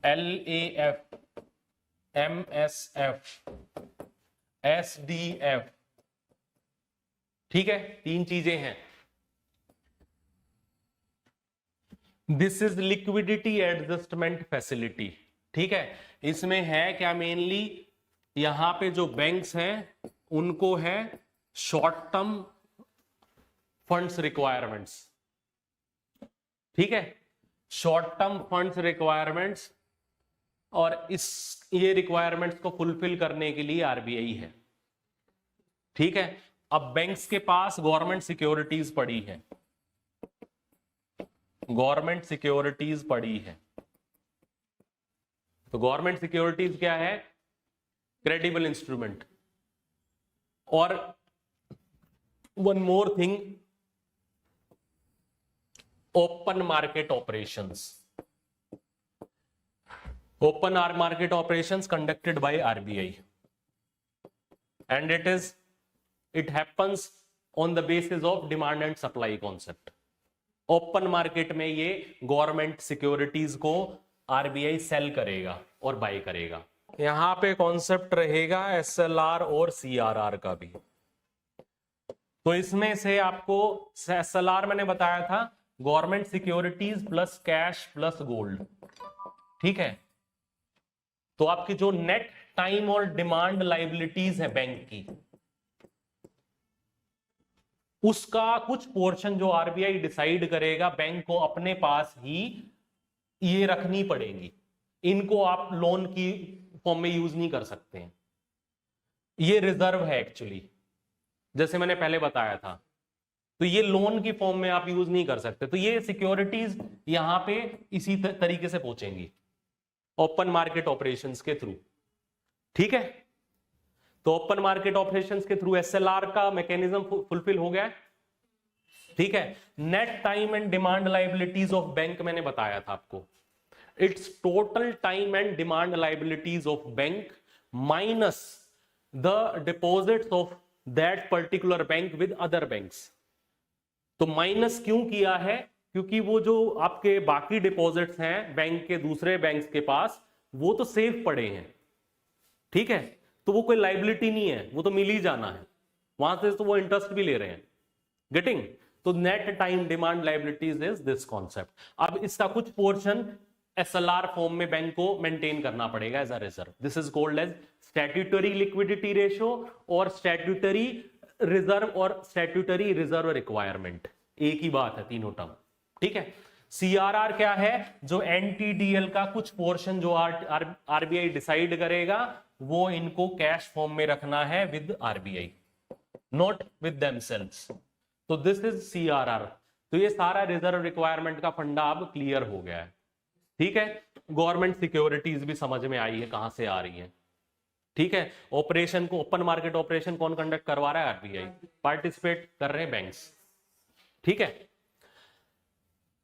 LAF, MSF, SDF, ठीक है, 3 चीजें हैं। This is liquidity adjustment facility, ठीक है। इसमें है क्या, मेनली यहां पे जो बैंक्स हैं उनको है शॉर्ट टर्म फंड्स रिक्वायरमेंट्स, ठीक है, शॉर्ट टर्म फंड्स रिक्वायरमेंट्स, और ये रिक्वायरमेंट्स को फुलफिल करने के लिए आरबीआई है, ठीक है। अब बैंक्स के पास गवर्नमेंट सिक्योरिटीज पड़ी है, गवर्नमेंट सिक्योरिटीज पड़ी है, तो गवर्नमेंट सिक्योरिटीज क्या है, क्रेडिबल इंस्ट्रूमेंट। और one more thing, open market operations, open market operations conducted by RBI, and it happens on the basis of demand and supply concept. Open market में ये government securities को RBI cell करेगा और bye करेगा। यहां पे concept रहेगा SLR और सीआरआर का भी। तो इसमें से आपको एसएलआर मैंने बताया था, government securities plus cash plus gold, ठीक है। तो आपकी जो नेट टाइम और डिमांड लायबिलिटीज है बैंक की, उसका कुछ पोर्शन जो आरबीआई डिसाइड करेगा बैंक को अपने पास ही ये रखनी पड़ेगी। इनको आप लोन की फॉर्म में यूज नहीं कर सकते हैं, ये रिजर्व है एक्चुअली, जैसे मैंने पहले बताया था। तो ये लोन की फॉर्म में आप यूज नहीं कर सकते, तो ये सिक्योरिटीज यहां पे इसी तरीके से पहुंचेंगी, ओपन मार्केट ऑपरेशंस के थ्रू, ठीक है। तो ओपन मार्केट ऑपरेशंस के थ्रू एसएलआर का मैकेनिज्म फुलफिल हो गया, ठीक है। Net time and demand liabilities of bank मैंने बताया था आपको, it's total time and demand liabilities of bank minus the deposits of that particular bank with other banks. तो माइनस क्यों किया है, क्योंकि वो जो आपके बाकी डिपॉजिट्स हैं बैंक के दूसरे बैंक्स के पास, वो तो सेफ पड़े हैं, ठीक है। तो वो कोई लायबिलिटी नहीं है, वो तो मिल ही जाना है वहां से, तो वो इंटरेस्ट भी ले रहे हैं, गेटिंग। तो net time demand liabilities is this concept. अब इसका कुछ पोर्शन एसएलआर फॉर्म में बैंक को मेंटेन करना पड़ेगा as a reserve. This is called as statutory liquidity ratio और स्टैट्यूटरी रिजर्व और स्टैट्यूटरी रिजर्व रिक्वायरमेंट, एक ही बात है तीनों टर्म, ठीक है। सीआरआर क्या है, जो एनटीडीएल का कुछ पोर्शन जो आरबीआई डिसाइड करेगा, वो इनको कैश फॉर्म में रखना है with RBI, not with themselves. तो दिस इज सीआरआर। तो ये सारा रिजर्व रिक्वायरमेंट का फंडा अब क्लियर हो गया है, ठीक है। गवर्नमेंट सिक्योरिटीज भी समझ में आई है कहां से आ रही है, ठीक है। ऑपरेशन को, ओपन मार्केट ऑपरेशन कौन कंडक्ट करवा रहा है, आरबीआई, पार्टिसिपेट कर रहे हैं बैंक्स, ठीक है।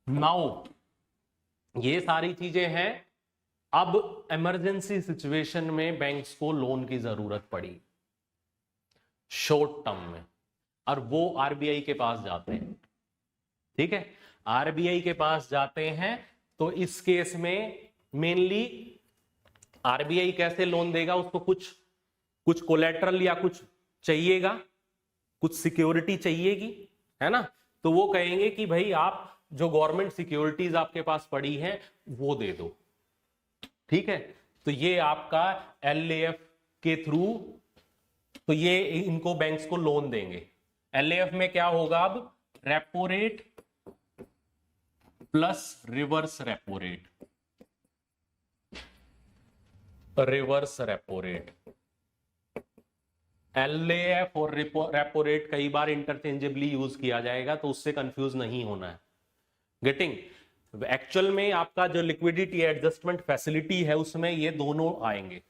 नाउ ये सारी चीजें हैं। अब इमरजेंसी सिचुएशन में बैंक्स को लोन की जरूरत पड़ी शॉर्ट टर्म में, और वो आरबीआई के पास जाते हैं, ठीक है। आरबीआई के पास जाते हैं, तो इस केस में मेनली आरबीआई कैसे लोन देगा, उसको कुछ कोलेटरल या कुछ चाहिएगा, कुछ सिक्योरिटी चाहिएगी, है ना। तो वो कहेंगे कि भाई आप जो गवर्नमेंट सिक्योरिटीज आपके पास पड़ी हैं वो दे दो, ठीक है। तो ये आपका एलएएफ के थ्रू, तो ये इनको बैंक्स को लोन देंगे। एलएएफ में क्या होगा, अब repo rate plus reverse repo rate, reverse repo rate. LAF और रेपो रेट कई बार इंटरचेंजेबली यूज किया जाएगा, तो उससे कंफ्यूज नहीं होना है, गेटिंग। एक्चुअल में आपका जो लिक्विडिटी एडजस्टमेंट फैसिलिटी है उसमें ये दोनों आएंगे,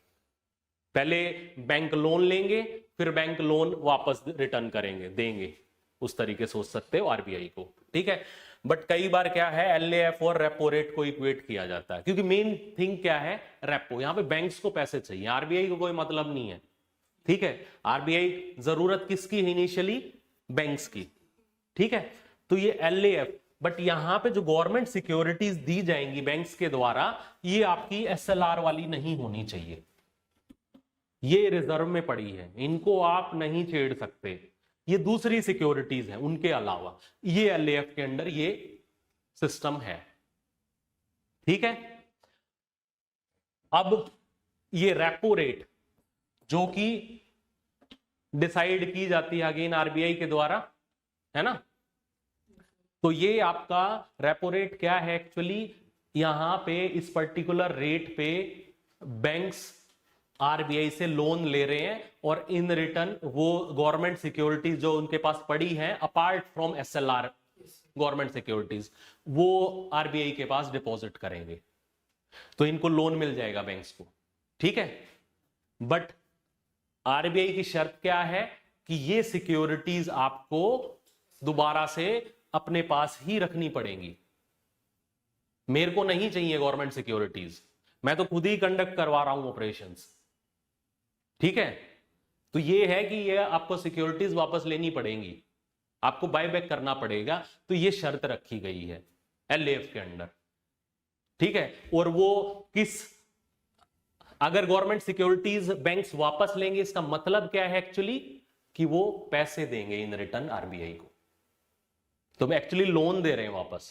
पहले बैंक लोन लेंगे, फिर बैंक लोन वापस रिटर्न करेंगे, देंगे, उस तरीके से सोच सकते हो आरबीआई को, ठीक है। बट कई बार क्या है, एलएएफ और रेपो रेट को इक्वेट किया जाता है, क्योंकि मेन थिंग क्या है, रेपो, यहां पे बैंक्स को पैसे चाहिए, आरबीआई को कोई मतलब नहीं है, ठीक है। आरबीआई जरूरत किसकी है इनिशियली, बैंक्स की, ठीक है। तो ये एलएएफ बट यहां पे जो गवर्नमेंट सिक्योरिटीज दी जाएंगी बैंक्स के द्वारा, ये आपकी एसएलआर वाली नहीं होनी चाहिए। ये रिजर्व में पड़ी है, इनको आप नहीं छेड़ सकते। ये दूसरी सिक्योरिटीज हैं उनके अलावा, ये एलएएफ के अंडर ये सिस्टम है। ठीक है। अब ये रेपो रेट जो कि डिसाइड की जाती है अगेन आरबीआई के द्वारा, है ना, तो ये आपका रेपो रेट क्या है एक्चुअली, यहां पे इस पर्टिकुलर रेट पे बैंक्स आरबीआई से लोन ले रहे हैं और इन रिटर्न वो गवर्नमेंट सिक्योरिटीज जो उनके पास पड़ी हैं apart from SLR government securities, वो आरबीआई के पास डिपॉजिट करेंगे, तो इनको लोन मिल जाएगा बैंक्स को। ठीक है। बट आरबीआई की शर्त क्या है कि ये सिक्योरिटीज आपको दोबारा से अपने पास ही रखनी पड़ेंगी। मेरे को नहीं चाहिए गवर्नमेंट सिक्योरिटीज, मैं तो खुद ही कंडक्ट करवा रहा हूं ऑपरेशंस। ठीक है। तो ये है कि ये आपको सिक्योरिटीज वापस लेनी पड़ेंगी, आपको बायबैक करना पड़ेगा, तो ये शर्त रखी गई है एलएएफ के अंडर। ठीक है। और वो किस, अगर गवर्नमेंट सिक्योरिटीज बैंक्स वापस लेंगे, इसका मतलब क्या है एक्चुअली कि वो पैसे देंगे इन रिटर्न आरबीआई को, तो एक्चुअली लोन दे रहे हैं वापस।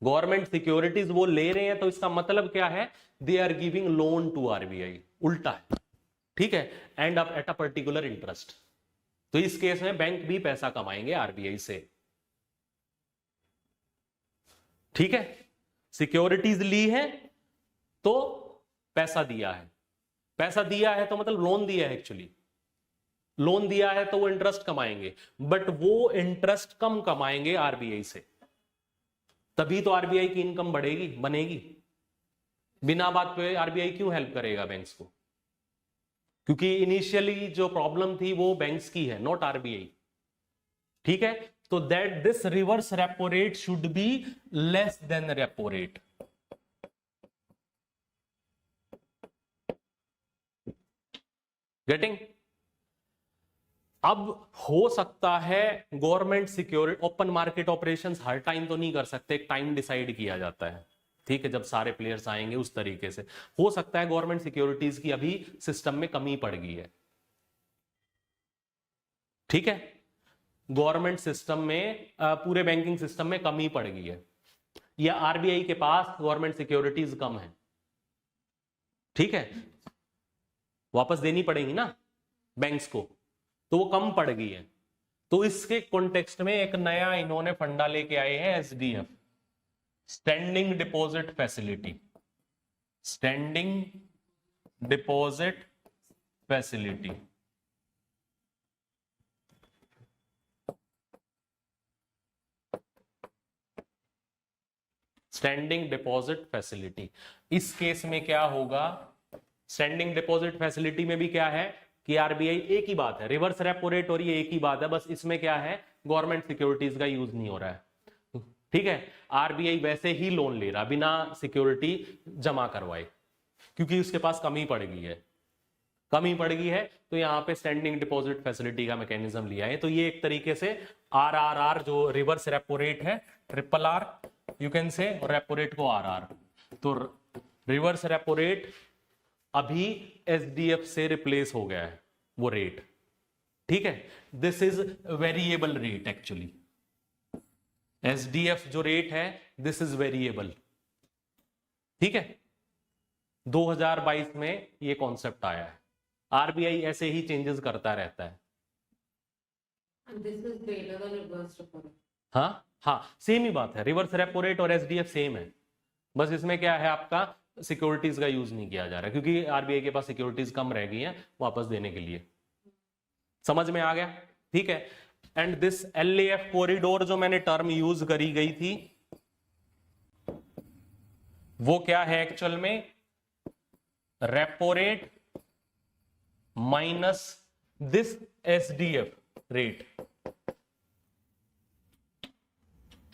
गवर्नमेंट सिक्योरिटीज वो ले रहे हैं, तो इसका मतलब क्या है, they are giving loan to RBI, उल्टा है। ठीक है। And up at a particular interest. तो इस केस में बैंक भी पैसा कमाएंगे आरबीआई से। ठीक है। सिक्योरिटीज ली है तो पैसा दिया है, पैसा दिया है तो मतलब लोन दिया है, एक्चुअली लोन दिया है तो वो इंटरेस्ट कमाएंगे, बट वो इंटरेस्ट कम कमाएंगे आरबीआई से, तभी तो आरबीआई की इनकम बढ़ेगी, बनेगी। बिना बात पे आरबीआई क्यों हेल्प करेगा बैंक्स को, क्योंकि इनिशियली जो प्रॉब्लम थी वो बैंक्स की है, नॉट आरबीआई। ठीक है। तो that this reverse repo rate should be less than repo rate. Getting. अब हो सकता है government security open market operations हर टाइम तो नहीं कर सकते, एक टाइम डिसाइड किया जाता है। ठीक है। जब सारे प्लेयर्स आएंगे उस तरीके से हो सकता है गवर्नमेंट सिक्योरिटीज की अभी सिस्टम में कमी पड़ गई है। ठीक है। गवर्नमेंट सिस्टम में पूरे बैंकिंग सिस्टम में कमी पड़ गई है, या आरबीआई के पास गवर्नमेंट सिक्योरिटीज कम है। ठीक है। वापस देनी पड़ेगी ना बैंक्स को, तो वो कम पड़ गई है। तो इसके कॉन्टेक्स्ट में एक नया इन्होंने फंडा लेके आए हैं SDF, standing deposit facility. Standing deposit facility. Standing deposit facility, इस केस में क्या होगा, स्टैंडिंग डिपॉजिट फैसिलिटी में भी क्या है कि आरबीआई, एक ही बात है, रिवर्स रेपो रेट और ये एक ही बात है, बस इसमें क्या है गवर्नमेंट सिक्योरिटीज का यूज नहीं हो रहा है। ठीक है। आरबीआई वैसे ही लोन ले रहा बिना सिक्योरिटी जमा करवाए, क्योंकि उसके पास कमी पड़ गई है, कमी पड़ गई है, तो यहां पे स्टैंडिंग डिपॉजिट फैसिलिटी का मैकेनिज्म लिया है। तो ये एक तरीके से आरआरआर जो रिवर्स रेपो रेट है, triple R you can say, और रेपो रेट को आरआर। तो रिवर्स रेपो रेट अभी एसडीएफ से रिप्लेस हो गया है वो रेट। ठीक है। This is variable rate actually, SDF जो रेट है दिस इज वेरिएबल। ठीक है। 2022 में ये कॉन्सेप्ट आया है, आरबीआई ऐसे ही चेंजेस करता रहता है। हाँ हाँ, सेम ही बात है, रिवर्स रेपो रेट और एसडीएफ सेम है, बस इसमें क्या है आपका सिक्योरिटीज का यूज नहीं किया जा रहा, क्योंकि आरबीआई के पास सिक्योरिटीज कम रह गई हैं वापस देने के लिए। समझ में आ गया। ठीक है। एंड दिस एलएएफ कॉरिडोर जो मैंने टर्म यूज करी गई थी वो क्या है एक्चुअल में, repo rate minus this SDF rate,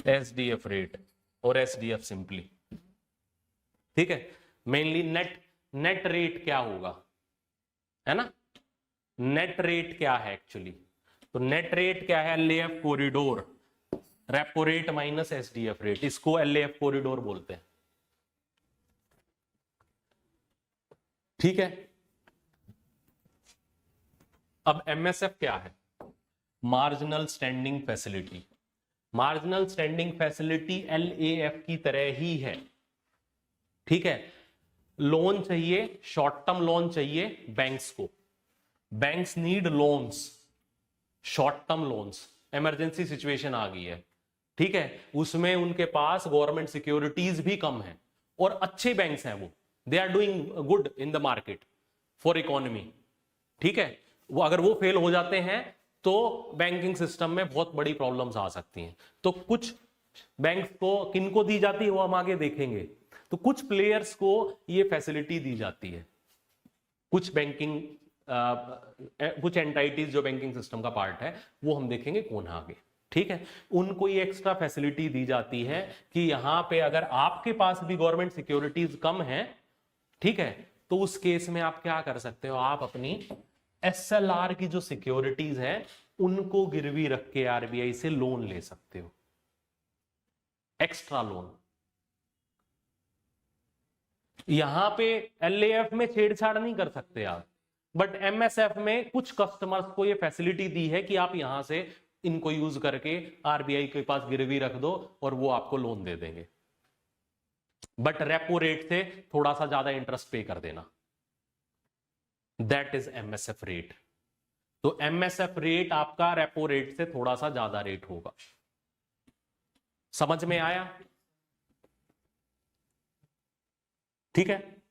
SDF rate और एसडीएफ सिंपली। ठीक है। मेनली नेट रेट क्या होगा, है ना, नेट रेट क्या है एक्चुअली, तो नेट रेट क्या है, LAF corridor repo rate minus SDF rate, इसको एलएएफ कॉरिडोर बोलते हैं। ठीक है, अब एमएसएफ क्या है? Marginal standing facility. Marginal standing facility LAF की तरह ही है। ठीक है, लोन चाहिए, शॉर्ट टर्म लोन चाहिए बैंक्स को। Banks need loans, short term loans, emergency situation आ गई है। ठीक है, उसमें उनके पास गवर्नमेंट सिक्योरिटीज भी कम है और अच्छे बैंक्स हैं वो, they are doing good in the market for economy. ठीक है, वो अगर वो फेल हो जाते हैं तो बैंकिंग सिस्टम में बहुत बड़ी प्रॉब्लम्स आ सकती हैं। तो कुछ बैंक्स को किनको दी जाती है वो हम आगे देखेंगे। तो कुछ प्लेयर्स को ये फैसिलिटी दी जाती है, कुछ बैंकिंग कुछ एंटाइटीज जो बैंकिंग सिस्टम का पार्ट है वो हम देखेंगे कौन है आगे। ठीक है, उनको ये एक्स्ट्रा फैसिलिटी दी जाती है कि यहां पे अगर आपके पास भी गवर्नमेंट सिक्योरिटीज कम है, ठीक है, तो उस केस में आप क्या कर सकते हो, आप अपनी एसएलआर की जो सिक्योरिटीज है उनको गिरवी रख के आरबीआई से लोन ले सकते हो, एक्स्ट्रा लोन। यहां पे एलएएफ में छेड़छाड़ नहीं कर सकते आप, बट एमएसएफ में कुछ कस्टमर्स को ये फैसिलिटी दी है कि आप यहां से इनको यूज करके आरबीआई के पास गिरवी रख दो और वो आपको लोन दे देंगे, बट रेपो रेट से थोड़ा सा ज्यादा इंटरेस्ट पे कर देना। That is MSF rate. तो एमएसएफ रेट आपका रेपो रेट से थोड़ा सा ज्यादा रेट होगा। समझ में आया? ठीक है।